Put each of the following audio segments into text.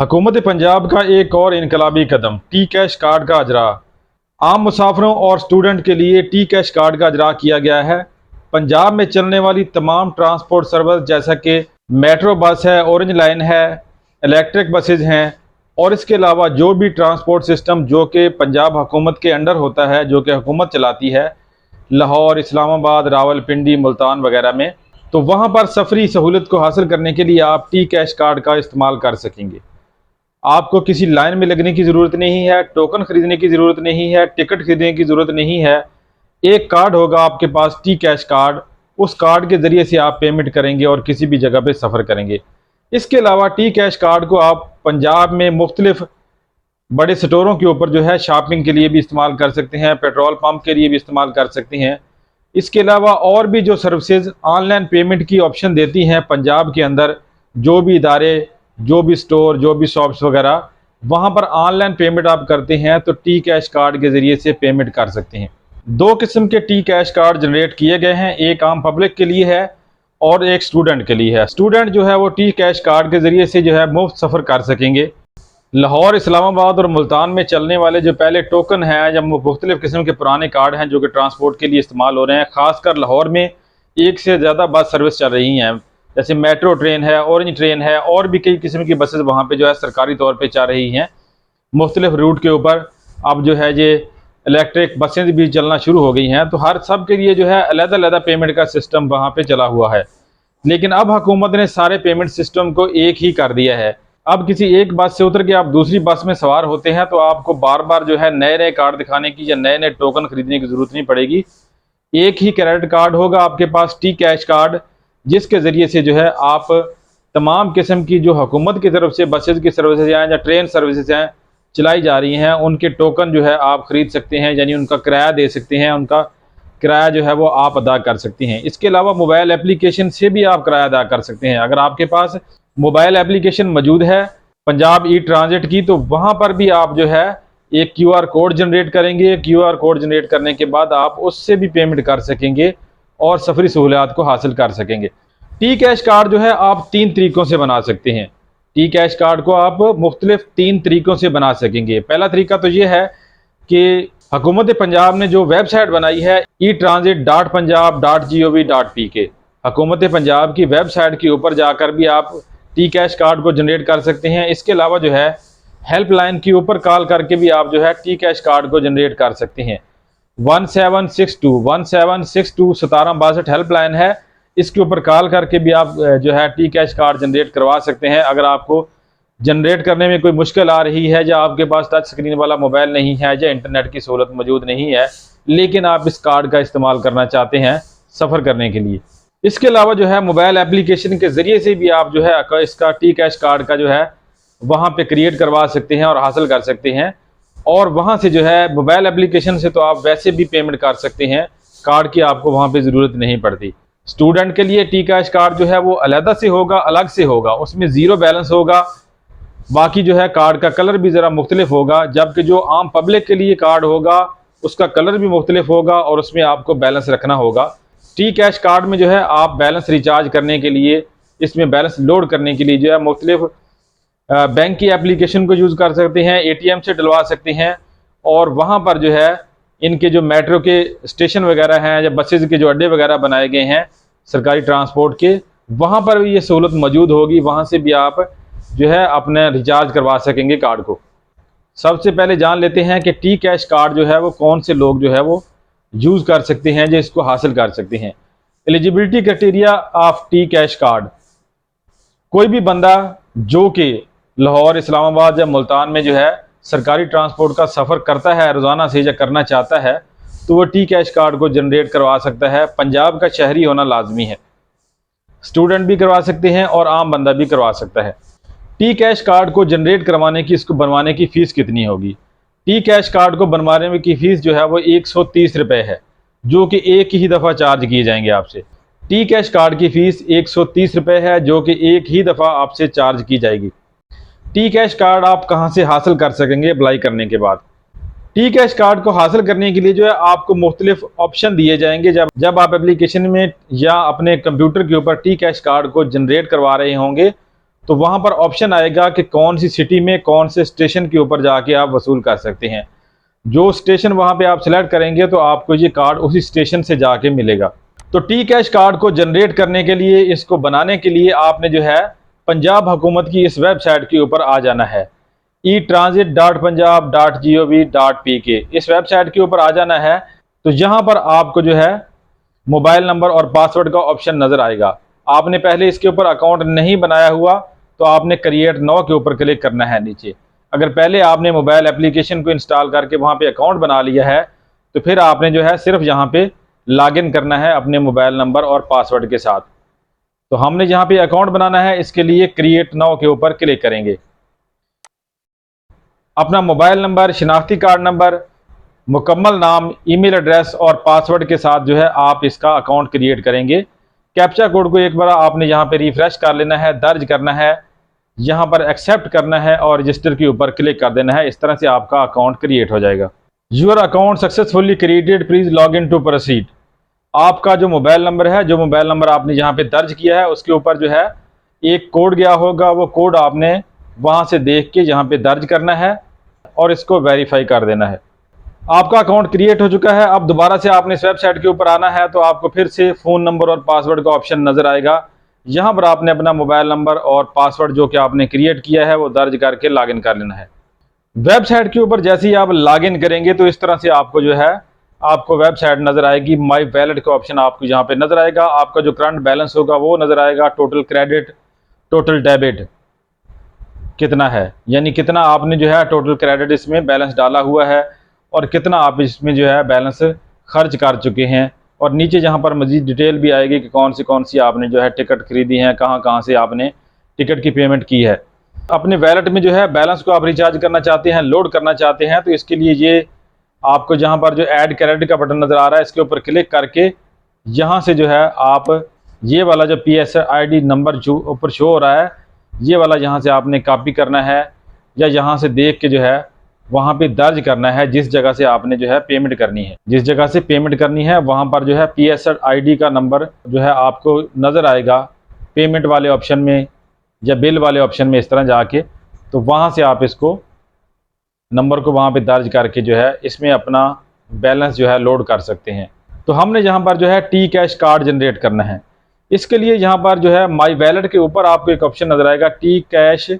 हुकूमत पंजाब का एक और इनकलाबी कदम टी कैश कार्ड का अजरा। आम मुसाफिरों और स्टूडेंट के लिए टी कैश कार्ड का अजरा किया गया है। पंजाब में चलने वाली तमाम ट्रांसपोर्ट सर्विस जैसा कि मेट्रो बस है, ऑरेंज लाइन है, इलेक्ट्रिक बसेज हैं और इसके अलावा जो भी ट्रांसपोर्ट सिस्टम जो कि पंजाब हुकूमत के अंडर होता है, जो कि हुकूमत चलाती है, लाहौर, इस्लामाबाद, रावलपिंडी, मुल्तान वगैरह में, तो वहाँ पर सफरी सहूलत को हासिल करने के लिए आप टी कैश कार्ड का इस्तेमाल कर सकेंगे। आपको किसी लाइन में लगने की ज़रूरत नहीं है, टोकन ख़रीदने की ज़रूरत नहीं है, टिकट खरीदने की ज़रूरत नहीं है। एक कार्ड होगा आपके पास, टी कैश कार्ड। उस कार्ड के ज़रिए से आप पेमेंट करेंगे और किसी भी जगह पे सफ़र करेंगे। इसके अलावा टी कैश कार्ड को आप पंजाब में मुख्तलिफ बड़े स्टोरों के ऊपर जो है शॉपिंग के लिए भी इस्तेमाल कर सकते हैं, पेट्रोल पम्प के लिए भी इस्तेमाल कर सकते हैं। इसके अलावा और भी जो सर्विसेज ऑनलाइन पेमेंट की ऑप्शन देती हैं पंजाब के अंदर, जो भी इदारे, जो भी स्टोर, जो भी शॉप्स वगैरह, वहाँ पर ऑनलाइन पेमेंट आप करते हैं तो टी कैश कार्ड के ज़रिए से पेमेंट कर सकते हैं। दो किस्म के टी कैश कार्ड जनरेट किए गए हैं, एक आम पब्लिक के लिए है और एक स्टूडेंट के लिए है। स्टूडेंट जो है वो टी कैश कार्ड के ज़रिए से जो है मुफ्त सफ़र कर सकेंगे। लाहौर, इस्लामाबाद और मुल्तान में चलने वाले जो पहले टोकन हैं या मुख्तलिफ़ किस्म के पुराने कार्ड हैं जो कि ट्रांसपोर्ट के लिए इस्तेमाल हो रहे हैं, ख़ासकर लाहौर में एक से ज़्यादा बस सर्विस चल रही हैं, जैसे मेट्रो ट्रेन है, ऑरेंज ट्रेन है और भी कई किस्म की बसेस वहाँ पे जो है सरकारी तौर पे चल रही हैं मुख्तलिफ रूट के ऊपर। अब जो है ये इलेक्ट्रिक बसें भी चलना शुरू हो गई हैं, तो हर सब के लिए जो है अलग-अलग पेमेंट का सिस्टम वहाँ पे चला हुआ है। लेकिन अब हुकूमत ने सारे पेमेंट सिस्टम को एक ही कर दिया है। अब किसी एक बस से उतर के आप दूसरी बस में सवार होते हैं तो आपको बार बार जो है नए नए कार्ड दिखाने की या नए नए टोकन खरीदने की ज़रूरत नहीं पड़ेगी। एक ही क्रेडिट कार्ड होगा आपके पास, टी कैश कार्ड, जिसके ज़रिए से जो है आप तमाम किस्म की जो हुकूमत की तरफ से बसेज की सर्विसेज हैं या ट्रेन सर्विसेज हैं चलाई जा रही हैं, उनके टोकन जो है आप ख़रीद सकते हैं, यानी उनका किराया दे सकते हैं, उनका किराया जो है वो आप अदा कर सकते हैं। इसके अलावा मोबाइल एप्लीकेशन से भी आप किराया अदा कर सकते हैं। अगर आपके पास मोबाइल एप्लीकेशन मौजूद है पंजाब ई ट्रांजिट की, तो वहाँ पर भी आप जो है एक QR कोड जनरेट करेंगे। QR कोड जनरेट करने के बाद आप उससे भी पेमेंट कर सकेंगे और सफरी सहूलियात को हासिल कर सकेंगे। टी कैश कार्ड जो है आप 3 तरीक़ों से बना सकते हैं। टी कैश कार्ड को आप मुख्तलिफ 3 तरीक़ों से बना सकेंगे। पहला तरीका तो ये है कि हुकूमत पंजाब ने जो वेबसाइट बनाई है etransit.punjab.gov.pk, हुकूमत पंजाब की वेबसाइट के ऊपर जाकर भी आप टी कैश कार्ड को जनरेट कर सकते हैं। इसके अलावा जो है हेल्पलाइन के ऊपर कॉल करके भी आप जो है टी कैश कार्ड को जनरेट कर सकते हैं। 1762 1762 हेल्पलाइन है, इसके ऊपर कॉल करके भी आप जो है टी कैश कार्ड जनरेट करवा सकते हैं। अगर आपको जनरेट करने में कोई मुश्किल आ रही है, या आपके पास टच स्क्रीन वाला मोबाइल नहीं है, या इंटरनेट की सहूलत मौजूद नहीं है, लेकिन आप इस कार्ड का इस्तेमाल करना चाहते हैं सफ़र करने के लिए, इसके अलावा जो है मोबाइल एप्लीकेशन के ज़रिए से भी आप जो है इसका टी कैश कार्ड का जो है वहाँ पे क्रिएट करवा सकते हैं और हासिल कर सकते हैं। और वहाँ से जो है मोबाइल एप्लीकेशन से तो आप वैसे भी पेमेंट कर सकते हैं, कार्ड की आपको वहाँ पे ज़रूरत नहीं पड़ती। स्टूडेंट के लिए टी कैश कार्ड जो है वो अलग से होगा, उसमें ज़ीरो बैलेंस होगा। बाकी जो है कार्ड का कलर भी ज़रा मुख्तलिफ होगा, जबकि जो आम पब्लिक के लिए कार्ड होगा उसका कलर भी मुख्तलिफ होगा और उसमें आपको बैलेंस रखना होगा। टी कैश कार्ड में जो है आप बैलेंस रिचार्ज करने के लिए, इसमें बैलेंस लोड करने के लिए जो है मुख्तलिफ बैंक की एप्लीकेशन को यूज़ कर सकते हैं, ATM से डलवा सकते हैं। और वहाँ पर जो है इनके जो मेट्रो के स्टेशन वगैरह हैं या बसेज के जो अड्डे वगैरह बनाए गए हैं सरकारी ट्रांसपोर्ट के, वहाँ पर भी ये सहूलत मौजूद होगी। वहाँ से भी आप जो है अपने रिचार्ज करवा सकेंगे कार्ड को। सबसे पहले जान लेते हैं कि टी कैश कार्ड जो है वो कौन से लोग जो है वो यूज़ कर सकते हैं, जो इसको हासिल कर सकते हैं। Eligibility criteria of T cash card, कोई भी बंदा जो कि लाहौर, इस्लामाबाद या मुल्तान में जो है सरकारी ट्रांसपोर्ट का सफ़र करता है रोज़ाना से या करना चाहता है, तो वो टी कैश कार्ड को जनरेट करवा सकता है। पंजाब का शहरी होना लाजमी है, स्टूडेंट भी करवा सकते हैं और आम बंदा भी करवा सकता है। टी कैश कार्ड को जनरेट करवाने की, इसको बनवाने की फ़ीस कितनी होगी? टी कैश कार्ड को बनवाने में की फ़ीस जो है वो 130 रुपये है, जो कि एक ही दफ़ा चार्ज किए जाएंगे आपसे। टी कैश कार्ड की फ़ीस 130 रुपये है, जो कि एक ही दफ़ा आपसे चार्ज की जाएगी। टी कैश कार्ड आप कहां से हासिल कर सकेंगे अप्लाई करने के बाद? टी कैश कार्ड को हासिल करने के लिए जो है आपको मुख्तलिफ ऑप्शन दिए जाएंगे। जब आप एप्लीकेशन में या अपने कंप्यूटर के ऊपर टी कैश कार्ड को जनरेट करवा रहे होंगे, तो वहाँ पर ऑप्शन आएगा कि कौन सी सिटी में कौन से स्टेशन के ऊपर जाके आप वसूल कर सकते हैं। जो स्टेशन वहाँ पे आप सिलेक्ट करेंगे तो आपको ये कार्ड उसी स्टेशन से जाके मिलेगा। तो टी कैश कार्ड को जनरेट करने के लिए, इसको बनाने के लिए आपने जो है पंजाब हुकूमत की इस वेबसाइट के ऊपर आ जाना है, etransit.punjab.gov.pk। इस वेबसाइट के ऊपर आ जाना है। तो यहाँ पर आपको जो है मोबाइल नंबर और पासवर्ड का ऑप्शन नज़र आएगा। आपने पहले इसके ऊपर अकाउंट नहीं बनाया हुआ तो आपने क्रिएट नाउ के ऊपर क्लिक करना है नीचे। अगर पहले आपने मोबाइल एप्लीकेशन को इंस्टॉल करके वहाँ पे अकाउंट बना लिया है तो फिर आपने जो है सिर्फ यहाँ पे लॉगिन करना है अपने मोबाइल नंबर और पासवर्ड के साथ। तो हमने यहाँ पे अकाउंट बनाना है, इसके लिए क्रिएट नाउ के ऊपर क्लिक करेंगे। अपना मोबाइल नंबर, शिनाख्ती कार्ड नंबर, मुकम्मल नाम, ईमेल एड्रेस और पासवर्ड के साथ जो है आप इसका अकाउंट क्रिएट करेंगे। कैप्चा कोड को एक बार आपने यहाँ पे रिफ्रेश कर लेना है, दर्ज करना है, यहाँ पर एक्सेप्ट करना है और रजिस्टर के ऊपर क्लिक कर देना है। इस तरह से आपका अकाउंट क्रिएट हो जाएगा। Your account successfully created, please log in to proceed. आपका जो मोबाइल नंबर है, जो मोबाइल नंबर आपने यहाँ पे दर्ज किया है उसके ऊपर जो है एक कोड गया होगा, वो कोड आपने वहाँ से देख के यहाँ पे दर्ज करना है और इसको वेरीफाई कर देना है। आपका अकाउंट क्रिएट हो चुका है। अब दोबारा से आपने इस वेबसाइट के ऊपर आना है तो आपको फिर से फ़ोन नंबर और पासवर्ड का ऑप्शन नज़र आएगा। यहाँ पर आपने अपना मोबाइल नंबर और पासवर्ड जो कि आपने क्रिएट किया है वो दर्ज करके लॉगिन कर लेना है। वेबसाइट के ऊपर जैसे ही आप लॉगिन करेंगे तो इस तरह से आपको जो है आपको वेबसाइट नज़र आएगी। माई वैलेट का ऑप्शन आपको यहाँ पे नज़र आएगा। आपका जो करंट बैलेंस होगा वो नज़र आएगा। टोटल क्रेडिट, टोटल डेबिट कितना है, यानी कितना आपने जो है टोटल क्रेडिट इसमें बैलेंस डाला हुआ है और कितना आप इसमें जो है बैलेंस खर्च कर चुके हैं। और नीचे जहाँ पर मज़ीद डिटेल भी आएगी कि कौन सी आपने जो है टिकट खरीदी हैं, कहाँ से आपने टिकट की पेमेंट की है। अपने वैलेट में जो है बैलेंस को आप रिचार्ज करना चाहते हैं, लोड करना चाहते हैं, तो इसके लिए ये आपको जहाँ पर जो ऐड क्रेडिट का बटन नज़र आ रहा है इसके ऊपर क्लिक करके यहाँ से जो है आप ये वाला जो PSID नंबर जो ऊपर शो हो रहा है ये वाला यहाँ से आपने कॉपी करना है या यहाँ से देख के जो है वहाँ पे दर्ज करना है जिस जगह से आपने जो है पेमेंट करनी है। जिस जगह से पेमेंट करनी है वहाँ पर जो है PSID का नंबर जो है आपको नज़र आएगा पेमेंट वाले ऑप्शन में या बिल वाले ऑप्शन में। इस तरह जाके तो वहाँ से आप इसको नंबर को वहाँ पे दर्ज करके जो है इसमें अपना बैलेंस जो है लोड कर सकते हैं। तो हमने यहाँ पर जो है टी कैश कार्ड जनरेट करना है। इसके लिए यहाँ पर जो है माई वैलेट के ऊपर आपको एक ऑप्शन नज़र आएगा T cash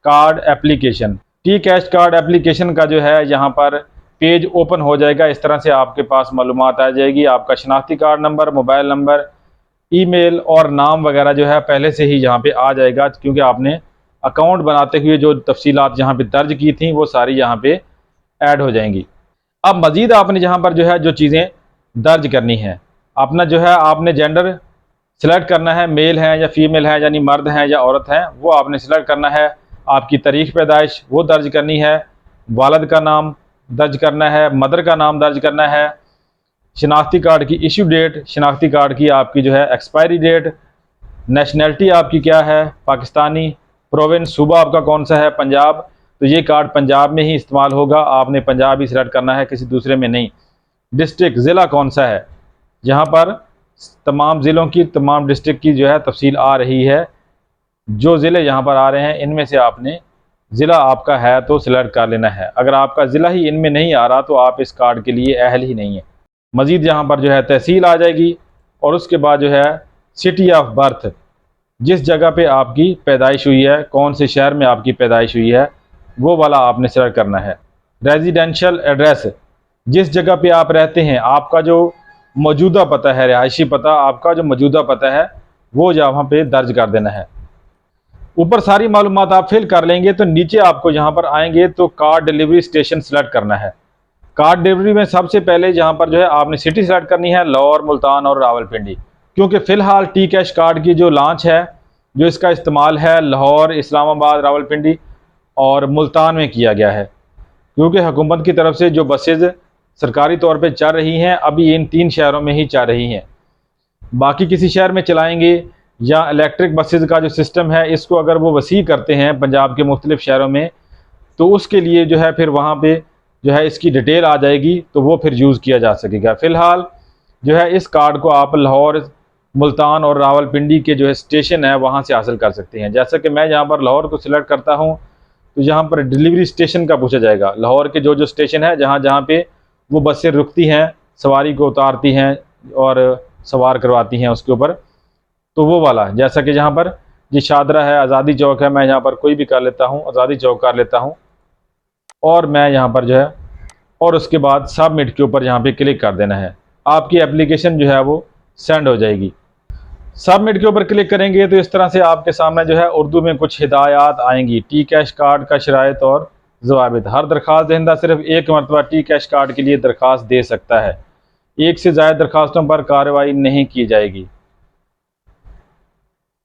card application. T cash card application का जो है यहाँ पर पेज ओपन हो जाएगा। इस तरह से आपके पास मालूमात आ जाएगी। आपका शनाख्ती card number, mobile number, email और नाम वगैरह जो है पहले से ही यहाँ पे आ जाएगा, क्योंकि आपने अकाउंट बनाते हुए जो तफसीलात यहाँ पे दर्ज की थी वो सारी यहाँ पे ऐड हो जाएंगी। अब मज़ीद आपने यहाँ पर जो है जो चीज़ें दर्ज करनी है, अपना जो है आपने जेंडर सिलेक्ट करना है, मेल है या फीमेल है, यानी मर्द हैं या औरत हैं, वो आपने सिलेक्ट करना है। आपकी तारीख पैदाइश वो दर्ज करनी है, वालिद का नाम दर्ज करना है, मदर का नाम दर्ज करना है, शनाख्ती कार्ड की इशू डेट, शनाख्ती कार्ड की आपकी जो है एक्सपायरी डेट, नेशनैलिटी आपकी क्या है, पाकिस्तानी, प्रोविंस सूबा आपका कौन सा है, पंजाब, तो ये कार्ड पंजाब में ही इस्तेमाल होगा, आपने पंजाब ही सिलेक्ट करना है, किसी दूसरे में नहीं। डिस्ट्रिक्ट, ज़िला कौन सा है, यहाँ पर तमाम ज़िलों की, तमाम डिस्ट्रिक्ट की जो है तफसील आ रही है। जो ज़िले यहाँ पर आ रहे हैं इनमें से आपने ज़िला आपका है तो सिलेक्ट कर लेना है। अगर आपका ज़िला ही इनमें नहीं आ रहा तो आप इस कार्ड के लिए अहल ही नहीं है। मज़ीद यहाँ पर जो है तहसील आ जाएगी और उसके बाद जो है सिटी ऑफ बर्थ, जिस जगह पे आपकी पैदाइश हुई है, कौन से शहर में आपकी पैदाइश हुई है, वो वाला आपने सिलेक्ट करना है। रेजिडेंशियल एड्रेस, जिस जगह पे आप रहते हैं, आपका जो मौजूदा पता है, रिहायशी पता, आपका जो मौजूदा पता है वो यहाँ पे दर्ज कर देना है। ऊपर सारी मालूमात आप फिल कर लेंगे तो नीचे आपको यहाँ पर आएंगे तो कार्ड डिलीवरी स्टेशन सेलेक्ट करना है। कार्ड डिलीवरी में सबसे पहले यहाँ पर जो है आपने सिटी सेलेक्ट करनी है, लाहौर, मुल्तान और रावलपिंडी, क्योंकि फ़िलहाल टी कैश कार्ड की जो लॉन्च है, जो इसका इस्तेमाल है लाहौर, इस्लामाबाद, रावलपिंडी और मुल्तान में किया गया है, क्योंकि हुकूमत की तरफ से जो बसेज़ सरकारी तौर पे चल रही हैं अभी इन 3 शहरों में ही चल रही हैं। बाकी किसी शहर में चलाएंगे या इलेक्ट्रिक बसेज़ का जो सिस्टम है इसको अगर वो वसी करते हैं पंजाब के मुख्तलिफ शहरों में तो उसके लिए जो है फिर वहाँ पे जो है इसकी डिटेल आ जाएगी तो वो फिर यूज़ किया जा सकेगा। फ़िलहाल जो है इस कार्ड को आप लाहौर, मुल्तान और रावलपिंडी के जो है स्टेशन है वहाँ से हासिल कर सकते हैं। जैसा कि मैं यहाँ पर लाहौर को सिलेक्ट करता हूँ तो यहाँ पर डिलीवरी स्टेशन का पूछा जाएगा। लाहौर के जो जो स्टेशन है जहाँ जहाँ पे वो बसें रुकती हैं, सवारी को उतारती हैं और सवार करवाती हैं उसके ऊपर, तो वो वाला, जैसा कि यहाँ पर जी शादरा है, आज़ादी चौक है, मैं यहाँ पर कोई भी कर लेता हूँ, आज़ादी चौक कर लेता हूँ और मैं यहाँ पर जो है और उसके बाद सबमिट के ऊपर यहाँ पे क्लिक कर देना है। आपकी एप्लीकेशन जो है वो सेंड हो जाएगी। सबमिट के ऊपर क्लिक करेंगे तो इस तरह से आपके सामने जो है उर्दू में कुछ हिदायत आएंगी। टी कैश कार्ड का शराइत और ज़वाबित। हर दरख्वास्त दहिंदा सिर्फ एक मरतबा टी कैश कार्ड के लिए दरख्वास्त दे सकता है। एक से ज़्यादा दरख्वास्तों पर कार्रवाई नहीं की जाएगी।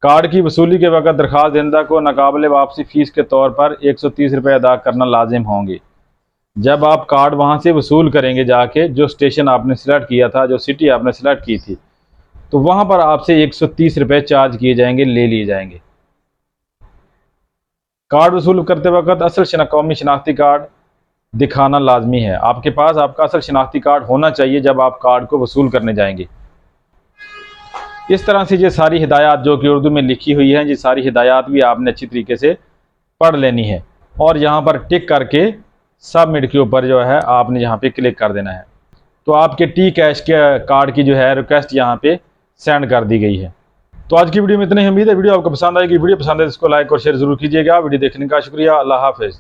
कार्ड की वसूली के वक्त दरख्वास्त दहिंदा को नाकाबिले वापसी फ़ीस के तौर पर 130 रुपये अदा करना लाजिम होंगे। जब आप कार्ड वहाँ से वसूल करेंगे जाके, जो स्टेशन आपने सेलेक्ट किया था, जो सिटी आपने सेलेक्ट की थी, तो वहाँ पर आपसे 130 रुपये चार्ज किए जाएंगे, ले लिए जाएंगे। कार्ड वसूल करते वक्त असल कौमी शनाख्ती कार्ड दिखाना लाजमी है। आपके पास आपका असल शनाख्ती कार्ड होना चाहिए जब आप कार्ड को वसूल करने जाएंगे। इस तरह से ये सारी हिदायत जो कि उर्दू में लिखी हुई है, ये सारी हिदायत भी आपने अच्छी तरीके से पढ़ लेनी है और यहाँ पर टिक करके सबमिट के ऊपर जो है आपने यहाँ पे क्लिक कर देना है। तो आपके टी कैश के कार्ड की जो है रिक्वेस्ट यहाँ पे सेंड कर दी गई है। तो आज की वीडियो में इतनी ही। उम्मीद है वीडियो आपको पसंद आएगी। वीडियो पसंद है तो इसको लाइक और शेयर जरूर कीजिएगा। वीडियो देखने का शुक्रिया। अल्लाह हाफिज़।